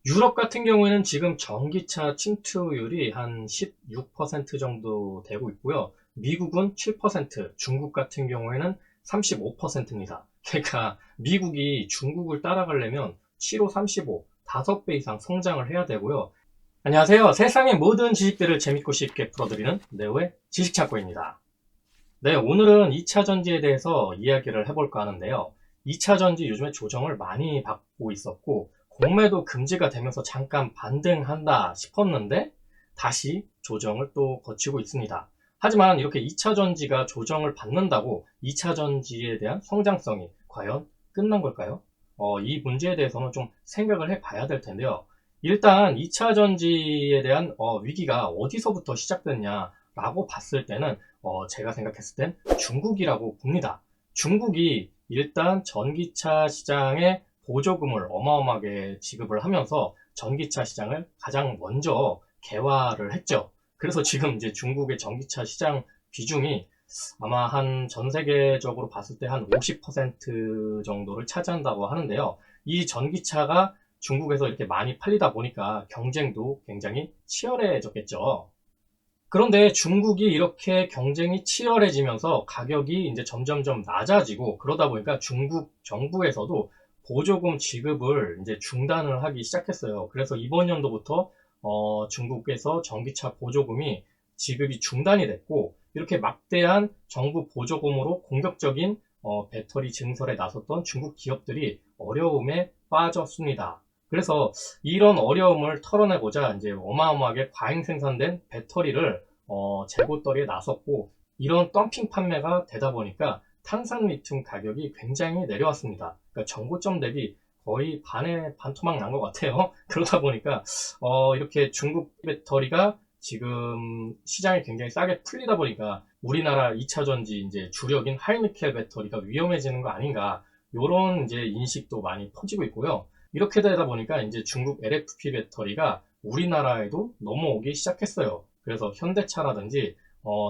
유럽 같은 경우에는 지금 전기차 침투율이 한 16% 정도 되고 있고요. 미국은 7%, 중국 같은 경우에는 35%입니다. 그러니까 미국이 중국을 따라가려면 7호 35, 5배 이상 성장을 해야 되고요. 안녕하세요. 세상의 모든 지식들을 재밌고 쉽게 풀어드리는 네오의 지식창고입니다. 네, 오늘은 2차 전지에 대해서 이야기를 해볼까 하는데요. 2차 전지 요즘에 조정을 많이 받고 있었고, 공매도 금지가 되면서 잠깐 반등한다 싶었는데, 다시 조정을 또 거치고 있습니다. 하지만 이렇게 2차 전지가 조정을 받는다고 2차 전지에 대한 성장성이 과연 끝난 걸까요? 이 문제에 대해서는 좀 생각을 해봐야 될 텐데요. 일단 2차 전지에 대한 위기가 어디서부터 시작됐냐라고 봤을 때는 제가 생각했을 땐 중국이라고 봅니다. 중국이 일단 전기차 시장에 보조금을 어마어마하게 지급을 하면서 전기차 시장을 가장 먼저 개화를 했죠. 그래서 지금 이제 중국의 전기차 시장 비중이 아마 한 전 세계적으로 봤을 때 한 50% 정도를 차지한다고 하는데요. 이 전기차가 중국에서 이렇게 많이 팔리다 보니까 경쟁도 굉장히 치열해졌겠죠. 그런데 중국이 이렇게 경쟁이 치열해지면서 가격이 이제 점점점 낮아지고 그러다 보니까 중국 정부에서도 보조금 지급을 이제 중단을 하기 시작했어요. 그래서 이번 연도부터 중국에서 전기차 보조금이 지급이 중단이 됐고 이렇게 막대한 정부 보조금으로 공격적인 배터리 증설에 나섰던 중국 기업들이 어려움에 빠졌습니다. 그래서 이런 어려움을 털어내고자 이제 어마어마하게 과잉 생산된 배터리를 재고떨이에 나섰고 이런 덤핑 판매가 되다 보니까 탄산 리튬 가격이 굉장히 내려왔습니다. 그러니까 정고점 대비 거의 반에 반토막 난 것 같아요. 그러다 보니까 이렇게 중국 배터리가 지금 시장이 굉장히 싸게 풀리다 보니까 우리나라 2차 전지 이제 주력인 하이니켈 배터리가 위험해지는 거 아닌가 이런 이제 인식도 많이 퍼지고 있고요. 이렇게 되다 보니까 이제 중국 LFP 배터리가 우리나라에도 넘어오기 시작했어요. 그래서 현대차라든지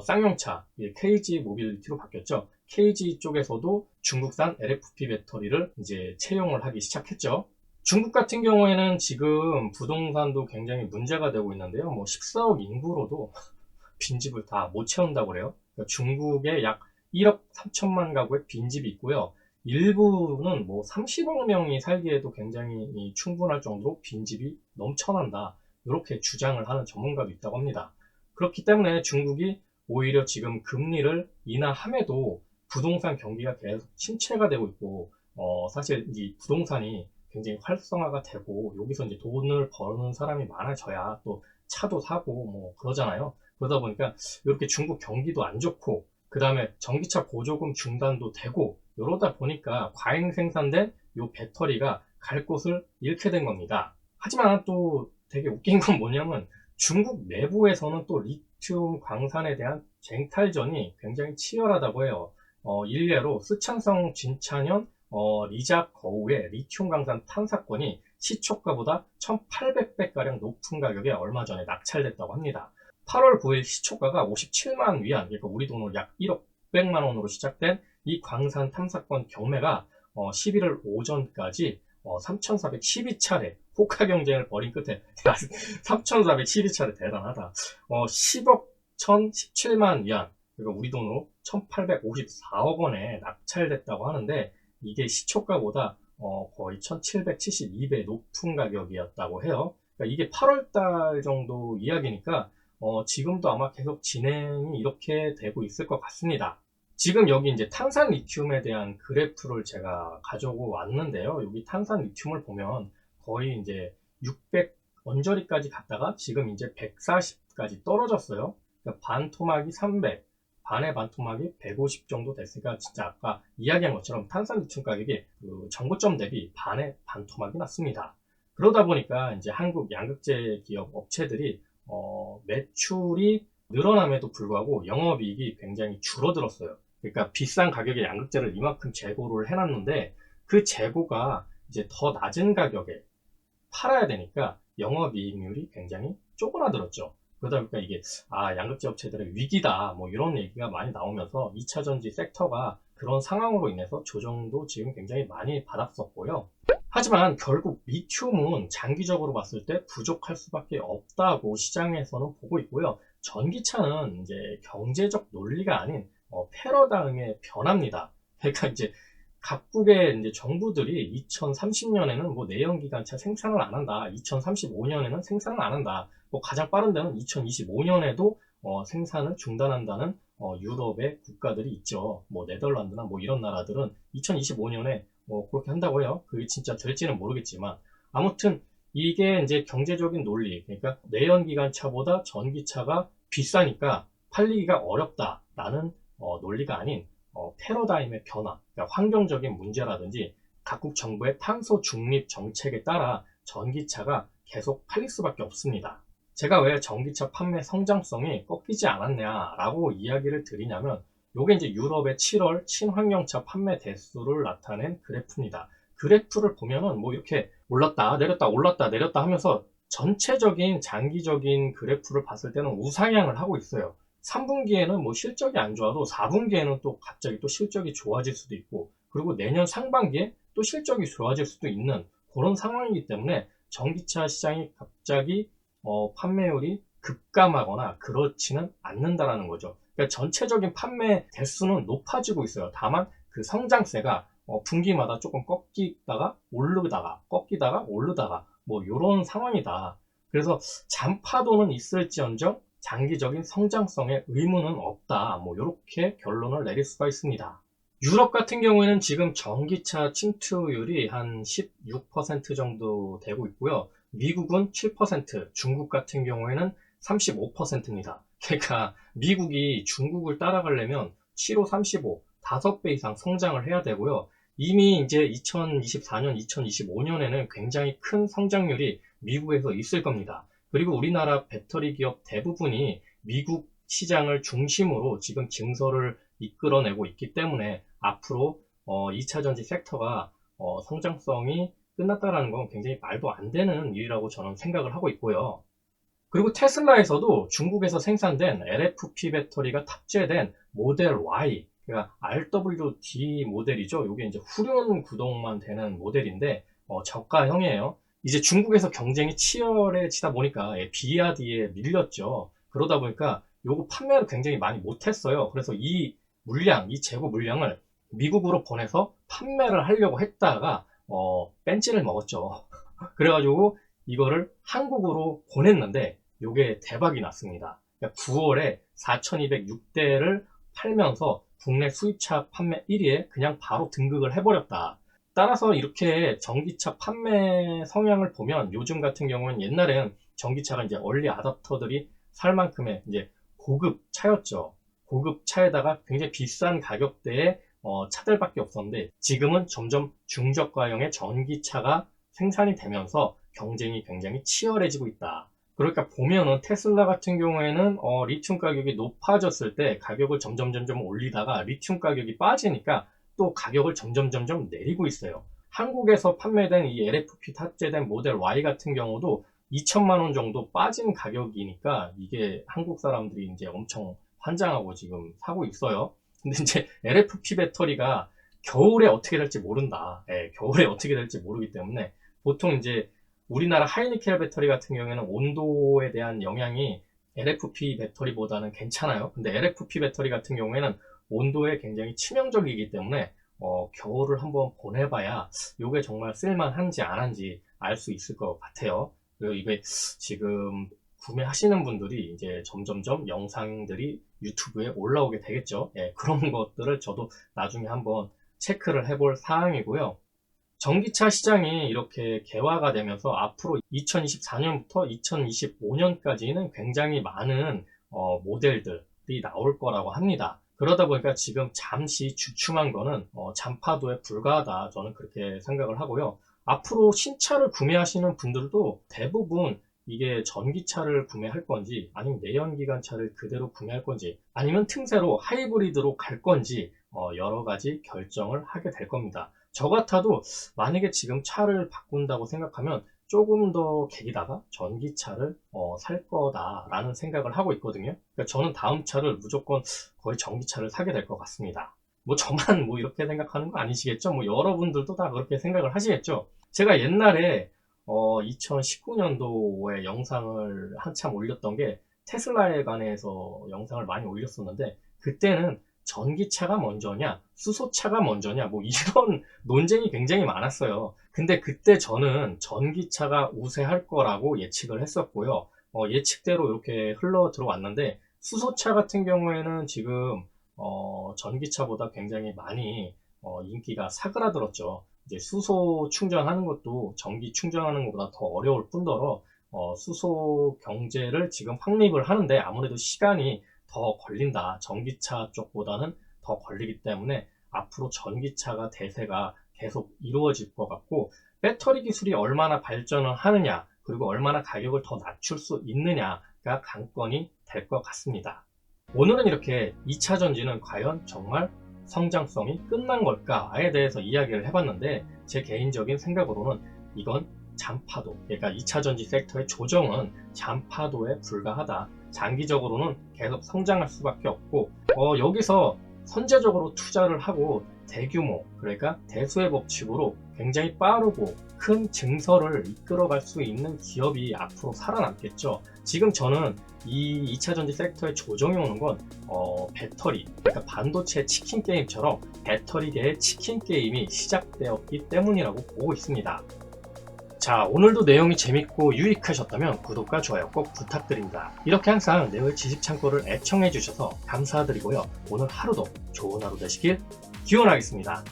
쌍용차, KG 모빌리티로 바뀌었죠. KG 쪽에서도 중국산 LFP 배터리를 이제 채용을 하기 시작했죠. 중국 같은 경우에는 지금 부동산도 굉장히 문제가 되고 있는데요. 뭐 14억 인구로도 빈집을 다 못 채운다고 그래요. 그러니까 중국에 약 1억 3천만 가구의 빈집이 있고요. 일부는 뭐 30억 명이 살기에도 굉장히 충분할 정도로 빈집이 넘쳐난다. 이렇게 주장을 하는 전문가도 있다고 합니다. 그렇기 때문에 중국이 오히려 지금 금리를 인하함에도 부동산 경기가 계속 침체가 되고 있고, 사실 이 부동산이 굉장히 활성화가 되고, 여기서 이제 돈을 버는 사람이 많아져야 또 차도 사고 뭐 그러잖아요. 그러다 보니까 이렇게 중국 경기도 안 좋고, 그 다음에 전기차 보조금 중단도 되고, 이러다 보니까 과잉 생산된 이 배터리가 갈 곳을 잃게 된 겁니다. 하지만 또 되게 웃긴 건 뭐냐면 중국 내부에서는 또 리튬 광산에 대한 쟁탈전이 굉장히 치열하다고 해요. 일례로 쓰촨성 진차년 리작 거우의 리튬 광산 탐사권이 시초가보다 1800배가량 높은 가격에 얼마 전에 낙찰됐다고 합니다. 8월 9일 시초가가 57만 위안, 그러니까 우리 돈으로 약 1억 900만 원으로 시작된 이 광산 탐사권 경매가 11월 오전까지 3,412차례 호가 경쟁을 벌인 끝에 3,412차례 대단하다. 10억 1,017만 위안, 그러니까 우리 돈으로 1,854억 원에 낙찰됐다고 하는데 이게 시초가보다 거의 1,772배 높은 가격이었다고 해요. 그러니까 이게 8월달 정도 이야기니까 지금도 아마 계속 진행이 이렇게 되고 있을 것 같습니다. 지금 여기 이제 탄산 리튬에 대한 그래프를 제가 가져오고 왔는데요. 여기 탄산 리튬을 보면 거의 이제 600 언저리까지 갔다가 지금 이제 140까지 떨어졌어요. 그러니까 반토막이 300, 반의 반토막이 150 정도 됐으니까 진짜 아까 이야기한 것처럼 탄산 리튬 가격이 그 정고점 대비 반의 반토막이 났습니다. 그러다 보니까 이제 한국 양극재 기업 업체들이 매출이 늘어남에도 불구하고 영업이익이 굉장히 줄어들었어요. 그러니까 비싼 가격의 양극재를 이만큼 재고를 해놨는데 그 재고가 이제 더 낮은 가격에 팔아야 되니까 영업이익률이 굉장히 쪼그라들었죠. 그러다 보니까 이게 양극재 업체들의 위기다 뭐 이런 얘기가 많이 나오면서 2차 전지 섹터가 그런 상황으로 인해서 조정도 지금 굉장히 많이 받았었고요. 하지만 결국 리튬은 장기적으로 봤을 때 부족할 수밖에 없다고 시장에서는 보고 있고요. 전기차는 이제 경제적 논리가 아닌 패러다임의 변화입니다. 그러니까 이제 각국의 이제 정부들이 2030년에는 뭐 내연기관차 생산을 안 한다. 2035년에는 생산을 안 한다. 뭐 가장 빠른 데는 2025년에도 생산을 중단한다는 유럽의 국가들이 있죠. 뭐 네덜란드나 뭐 이런 나라들은 2025년에 그렇게 한다고 해요. 그게 진짜 될지는 모르겠지만 아무튼 이게 이제 경제적인 논리, 그러니까 내연기관차보다 전기차가 비싸니까 팔리기가 어렵다라는 논리가 아닌 패러다임의 변화, 그러니까 환경적인 문제라든지 각국 정부의 탄소 중립 정책에 따라 전기차가 계속 팔릴 수밖에 없습니다. 제가 왜 전기차 판매 성장성이 꺾이지 않았냐라고 이야기를 드리냐면 요게 이제 유럽의 7월 친환경차 판매 대수를 나타낸 그래프입니다. 그래프를 보면은 뭐 이렇게 올랐다 내렸다 올랐다 내렸다 하면서 전체적인 장기적인 그래프를 봤을 때는 우상향을 하고 있어요. 3분기에는 뭐 실적이 안 좋아도 4분기에는 또 갑자기 또 실적이 좋아질 수도 있고, 그리고 내년 상반기에 또 실적이 좋아질 수도 있는 그런 상황이기 때문에 전기차 시장이 갑자기 판매율이 급감하거나 그렇지는 않는다라는 거죠. 그러니까 전체적인 판매 대수는 높아지고 있어요. 다만 그 성장세가 분기마다 조금 꺾이다가 오르다가 꺾이다가 오르다가 뭐 이런 상황이다. 그래서 잔파도는 있을지언정 장기적인 성장성에 의문은 없다. 뭐 이렇게 결론을 내릴 수가 있습니다. 유럽 같은 경우에는 지금 전기차 침투율이 한 16% 정도 되고 있고요. 미국은 7%, 중국 같은 경우에는 35%입니다. 그러니까 미국이 중국을 따라가려면 7호 35, 5배 이상 성장을 해야 되고요. 이미 이제 2024년, 2025년에는 굉장히 큰 성장률이 미국에서 있을 겁니다. 그리고 우리나라 배터리 기업 대부분이 미국 시장을 중심으로 지금 증설을 이끌어내고 있기 때문에 앞으로 2차전지 섹터가 성장성이 끝났다라는 건 굉장히 말도 안 되는 일이라고 저는 생각을 하고 있고요. 그리고 테슬라에서도 중국에서 생산된 LFP 배터리가 탑재된 모델 Y, 그러니까 RWD 모델이죠. 이게 이제 후륜 구동만 되는 모델인데 저가형이에요. 이제 중국에서 경쟁이 치열해지다 보니까 비야디에 밀렸죠. 그러다 보니까 요거 판매를 굉장히 많이 못했어요. 그래서 이 물량, 이 재고 물량을 미국으로 보내서 판매를 하려고 했다가 뺀찌를 먹었죠. 그래가지고 이거를 한국으로 보냈는데 요게 대박이 났습니다. 9월에 4,206대를 팔면서 국내 수입차 판매 1위에 그냥 바로 등극을 해버렸다. 따라서 이렇게 전기차 판매 성향을 보면 요즘 같은 경우는 옛날엔 전기차가 이제 얼리 아답터들이 살 만큼의 이제 고급 차였죠. 고급 차에다가 굉장히 비싼 가격대의 차들밖에 없었는데 지금은 점점 중저가형의 전기차가 생산이 되면서 경쟁이 굉장히 치열해지고 있다. 그러니까 보면은 테슬라 같은 경우에는 리튬 가격이 높아졌을 때 가격을 점점 올리다가 리튬 가격이 빠지니까 또 가격을 점점 내리고 있어요. 한국에서 판매된 이 LFP 탑재된 모델 Y 같은 경우도 2천만 원 정도 빠진 가격이니까 이게 한국 사람들이 이제 엄청 환장하고 지금 사고 있어요. 근데 이제 LFP 배터리가 겨울에 어떻게 될지 모른다. 겨울에 어떻게 될지 모르기 때문에 보통 이제 우리나라 하이니켈 배터리 같은 경우에는 온도에 대한 영향이 LFP 배터리보다는 괜찮아요. 근데 LFP 배터리 같은 경우에는 온도에 굉장히 치명적이기 때문에 겨울을 한번 보내봐야 이게 정말 쓸만한지 안 한지 알 수 있을 것 같아요. 그리고 이게 지금 구매하시는 분들이 이제 점점점 영상들이 유튜브에 올라오게 되겠죠. 그런 것들을 저도 나중에 한번 체크를 해볼 사항이고요. 전기차 시장이 이렇게 개화가 되면서 앞으로 2024년부터 2025년까지는 굉장히 많은 모델들이 나올 거라고 합니다. 그러다 보니까 지금 잠시 주춤한 거는 잔파도에 불과하다, 저는 그렇게 생각을 하고요. 앞으로 신차를 구매하시는 분들도 대부분 이게 전기차를 구매할 건지 아니면 내연기관차를 그대로 구매할 건지 아니면 틈새로 하이브리드로 갈 건지 여러 가지 결정을 하게 될 겁니다. 저 같아도 만약에 지금 차를 바꾼다고 생각하면 조금 더 계기다가 전기차를 살 거다라는 생각을 하고 있거든요. 그러니까 저는 다음 차를 무조건 거의 전기차를 사게 될 것 같습니다. 뭐 저만 뭐 이렇게 생각하는 거 아니시겠죠? 뭐 여러분들도 다 그렇게 생각을 하시겠죠? 제가 옛날에 2019년도에 영상을 한참 올렸던 게 테슬라에 관해서 영상을 많이 올렸었는데, 그때는 전기차가 먼저냐 수소차가 먼저냐 뭐 이런 논쟁이 굉장히 많았어요. 근데 그때 저는 전기차가 우세할 거라고 예측을 했었고요. 예측대로 이렇게 흘러 들어왔는데, 수소차 같은 경우에는 지금 전기차보다 굉장히 많이 인기가 사그라들었죠. 이제 수소 충전하는 것도 전기 충전하는 것보다 더 어려울 뿐더러 수소 경제를 지금 확립을 하는데 아무래도 시간이 더 걸린다. 전기차 쪽보다는 더 걸리기 때문에 앞으로 전기차가 대세가 계속 이루어질 것 같고, 배터리 기술이 얼마나 발전을 하느냐, 그리고 얼마나 가격을 더 낮출 수 있느냐가 관건이 될 것 같습니다. 오늘은 이렇게 2차 전지는 과연 정말 성장성이 끝난 걸까에 대해서 이야기를 해봤는데, 제 개인적인 생각으로는 이건 잔파도, 그러니까 2차 전지 섹터의 조정은 잔파도에 불과하다. 장기적으로는 계속 성장할 수밖에 없고, 여기서 선제적으로 투자를 하고 대규모, 그러니까 대수의 법칙으로 굉장히 빠르고 큰 증설을 이끌어갈 수 있는 기업이 앞으로 살아남겠죠. 지금 저는 이 2차 전지 섹터의 조정이 오는 건 배터리, 그러니까 반도체 치킨 게임처럼 배터리계의 치킨 게임이 시작되었기 때문이라고 보고 있습니다. 자, 오늘도 내용이 재밌고 유익하셨다면 구독과 좋아요 꼭 부탁드립니다. 이렇게 항상 내일 지식창고를 애청해 주셔서 감사드리고요. 오늘 하루도 좋은 하루 되시길 기원하겠습니다.